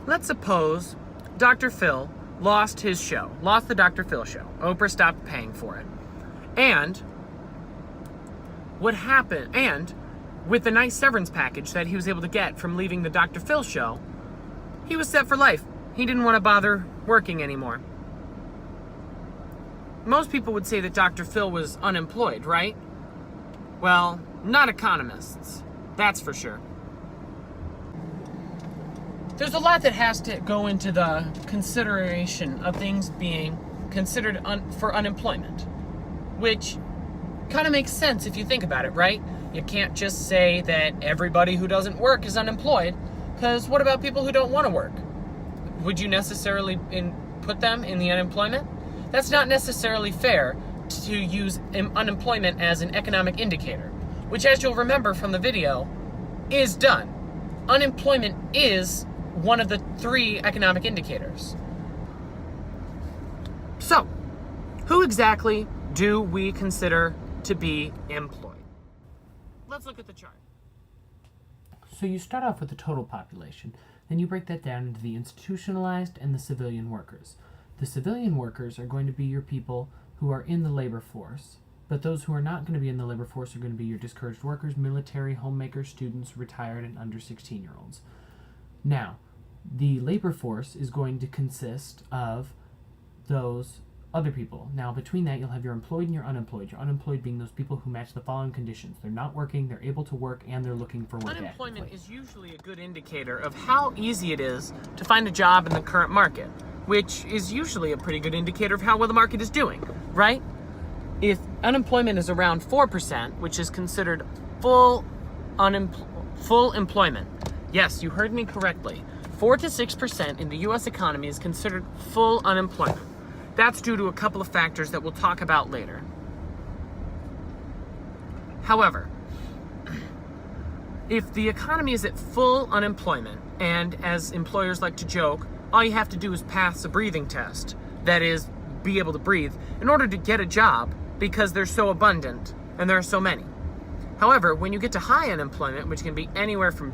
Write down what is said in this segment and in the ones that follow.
let's suppose Dr. Phil lost his show, lost the Dr. Phil show. Oprah stopped paying for it. And what happened, and with the nice severance package that he was able to get from leaving the Dr. Phil show, he was set for life. He didn't want to bother working anymore. Most people would say that Dr. Phil was unemployed, right? Well, not economists. That's for sure. There's a lot that has to go into the consideration of things being considered for unemployment, which kind of makes sense if you think about it, right? You can't just say that everybody who doesn't work is unemployed, because what about people who don't want to work? Would you necessarily put them in the unemployment? That's not necessarily fair to use unemployment as an economic indicator, which, as you'll remember from the video, is done. Unemployment is one of the 3 economic indicators. So, who exactly do we consider to be employed? Let's look at the chart. So you start off with the total population, then you break that down into the institutionalized and the civilian workers. The civilian workers are going to be your people who are in the labor force, but those who are not going to be in the labor force are going to be your discouraged workers, military, homemakers, students, retired, and under 16-year-olds. Now, the labor force is going to consist of those other people. Now, between that, you'll have your employed and your unemployed. Your unemployed being those people who match the following conditions. They're not working, they're able to work, and they're looking for work Unemployment actively. is usually a good indicator of how easy it is to find a job in the current market, which is usually a pretty good indicator of how well the market is doing, right? If unemployment is around 4%, which is considered full employment. Yes, you heard me correctly. 4 to 6% in the U.S. economy is considered full unemployment. That's due to a couple of factors that we'll talk about later. However, if the economy is at full unemployment, and as employers like to joke, all you have to do is pass a breathing test, that is, be able to breathe, in order to get a job, because they're so abundant and there are so many. However, when you get to high unemployment, which can be anywhere from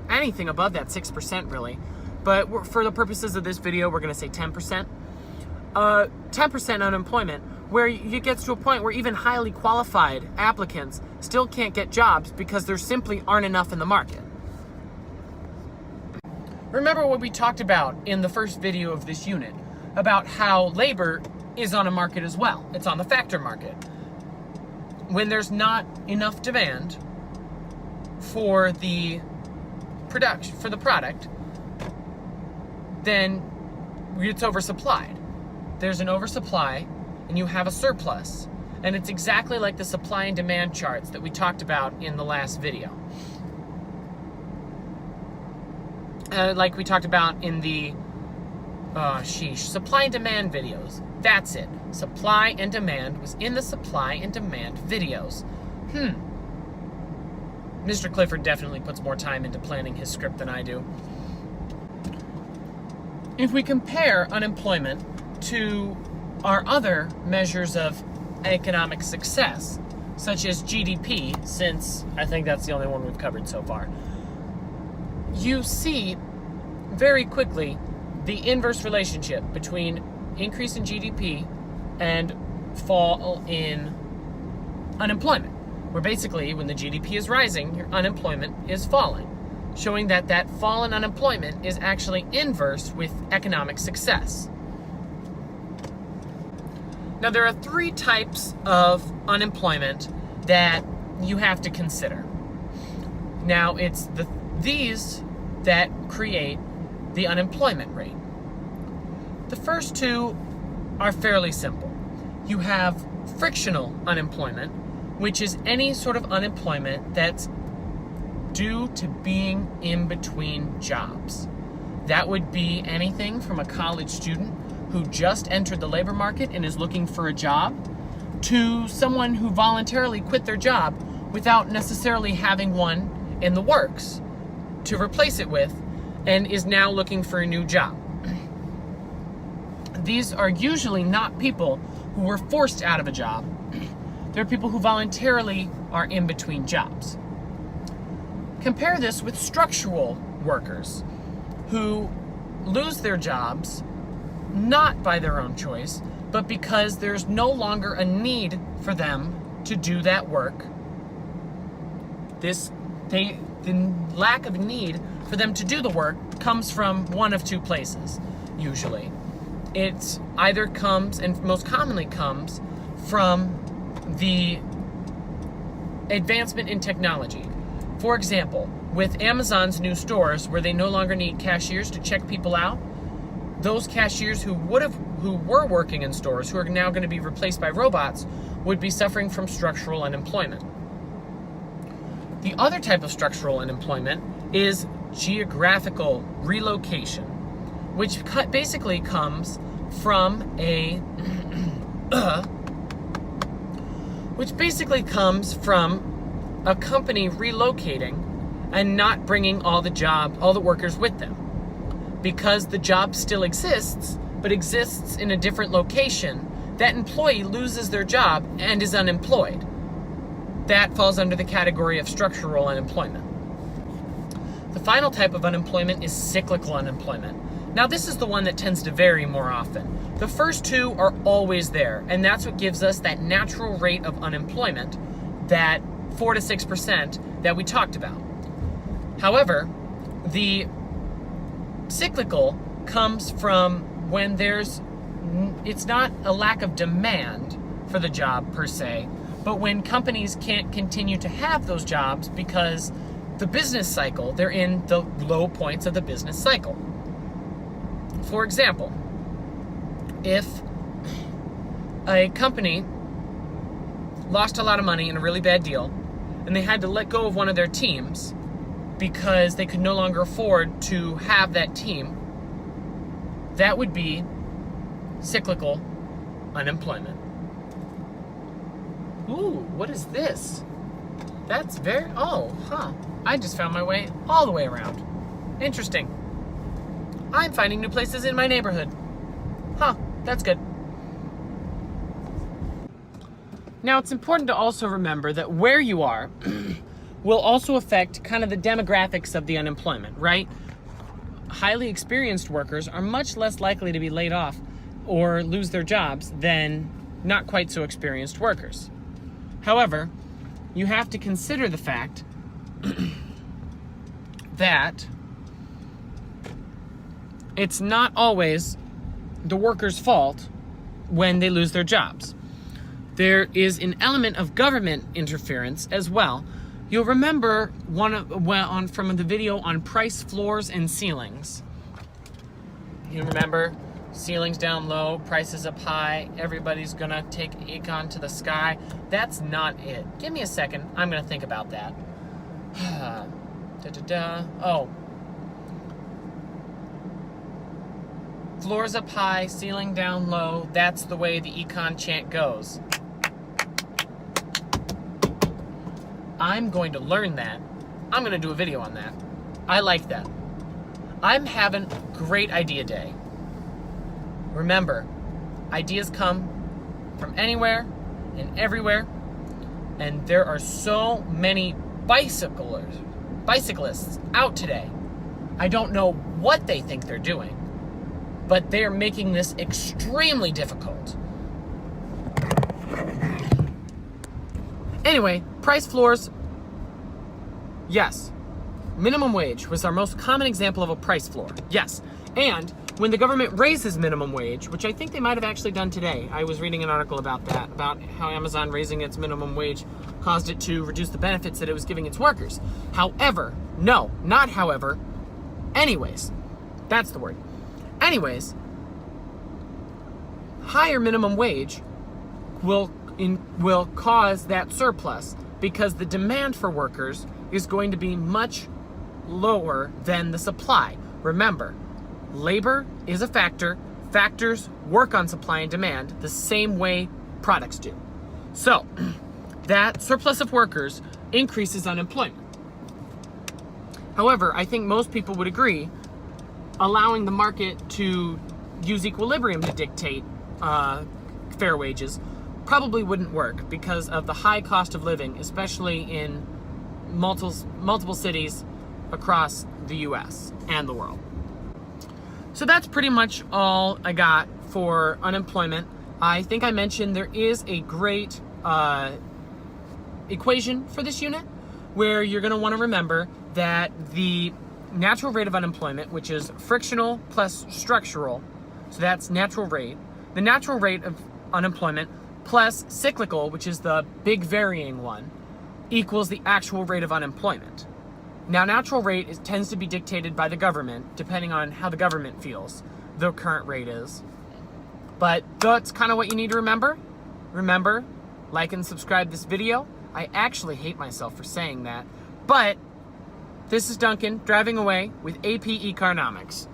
anything above that 6% really, but for the purposes of this video, we're going to say 10%. 10% unemployment, where it gets to a point where even highly qualified applicants still can't get jobs because there simply aren't enough in the market. Remember what we talked about in the first video of this unit about how labor is on a market as well. It's on the factor market. When there's not enough demand for the product, then it's oversupplied. There's an oversupply and you have a surplus. And it's exactly like the supply and demand charts that we talked about in the last video. Like we talked about in the supply and demand videos. That's it. Supply and demand was in the supply and demand videos. Mr. Clifford definitely puts more time into planning his script than I do. If we compare unemployment to our other measures of economic success, such as GDP, since I think that's the only one we've covered so far, you see very quickly the inverse relationship between increase in GDP and fall in unemployment, where basically when the GDP is rising, your unemployment is falling, showing that that fall in unemployment is actually inverse with economic success. Now, there are 3 types of unemployment that you have to consider. Now, it's these that create the unemployment rate. The first 2 are fairly simple. You have frictional unemployment, which is any sort of unemployment that's due to being in between jobs. That would be anything from a college student who just entered the labor market and is looking for a job, to someone who voluntarily quit their job without necessarily having one in the works to replace it with, and is now looking for a new job. These are usually not people who were forced out of a job. They're people who voluntarily are in between jobs. Compare this with structural workers. who lose their jobs not by their own choice, but because there's no longer a need for them to do that work. The lack of need for them to do the work comes from one of two places, usually. It either comes, and most commonly comes, from the advancement in technology. For example, with Amazon's new stores, where they no longer need cashiers to check people out, those cashiers who were working in stores, who are now going to be replaced by robots, would be suffering from structural unemployment. The other type of structural unemployment is geographical relocation, which basically comes from a company relocating and not bringing all the workers with them. Because the job still exists, but exists in a different location, that employee loses their job and is unemployed. That falls under the category of structural unemployment. The final type of unemployment is cyclical unemployment. Now, this is the one that tends to vary more often. The first two are always there, and that's what gives us that natural rate of unemployment, that 4 to 6% that we talked about. However, the cyclical comes from when it's not a lack of demand for the job per se, but when companies can't continue to have those jobs because the business cycle, they're in the low points of the business cycle. For example, if a company lost a lot of money in a really bad deal and they had to let go of one of their teams because they could no longer afford to have that team, that would be cyclical unemployment. Ooh, what is this? That's I just found my way all the way around. Interesting. I'm finding new places in my neighborhood. That's good. Now, it's important to also remember that where you are will also affect kind of the demographics of the unemployment, right? Highly experienced workers are much less likely to be laid off or lose their jobs than not quite so experienced workers. However, you have to consider the fact that it's not always the workers' fault when they lose their jobs. There is an element of government interference as well. You'll remember from the video on price floors and ceilings. You remember ceilings down low, prices up high, everybody's gonna take econ to the sky. That's not it. Give me a second, I'm gonna think about that. Oh. Floors up high, ceiling down low, that's the way the econ chant goes. I'm going to learn that. I'm going to do a video on that. I like that. I'm having a great idea day. Remember, ideas come from anywhere and everywhere, and there are so many bicyclists out today. I don't know what they think they're doing, but they're making this extremely difficult. Anyway, price floors, yes. Minimum wage was our most common example of a price floor, yes. And when the government raises minimum wage, which I think they might have actually done today, I was reading an article about that, about how Amazon raising its minimum wage caused it to reduce the benefits that it was giving its workers. However, no, not however, anyways, that's the word. Anyways, higher minimum wage will cause that surplus because the demand for workers is going to be much lower than the supply. Remember, labor is a factor. Factors work on supply and demand the same way products do. So, that surplus of workers increases unemployment. However, I think most people would agree allowing the market to use equilibrium to dictate fair wages probably wouldn't work because of the high cost of living, especially in multiple cities across the US and the world. So that's pretty much all I got for unemployment. I think I mentioned there is a great equation for this unit where you're going to want to remember that the natural rate of unemployment, which is frictional plus structural, so that's natural rate. The natural rate of unemployment plus cyclical, which is the big varying one, equals the actual rate of unemployment. Now, natural rate tends to be dictated by the government, depending on how the government feels the current rate is. But that's kind of what you need to remember. Remember, like and subscribe this video. I actually hate myself for saying that, but this is Duncan driving away with AP Economics.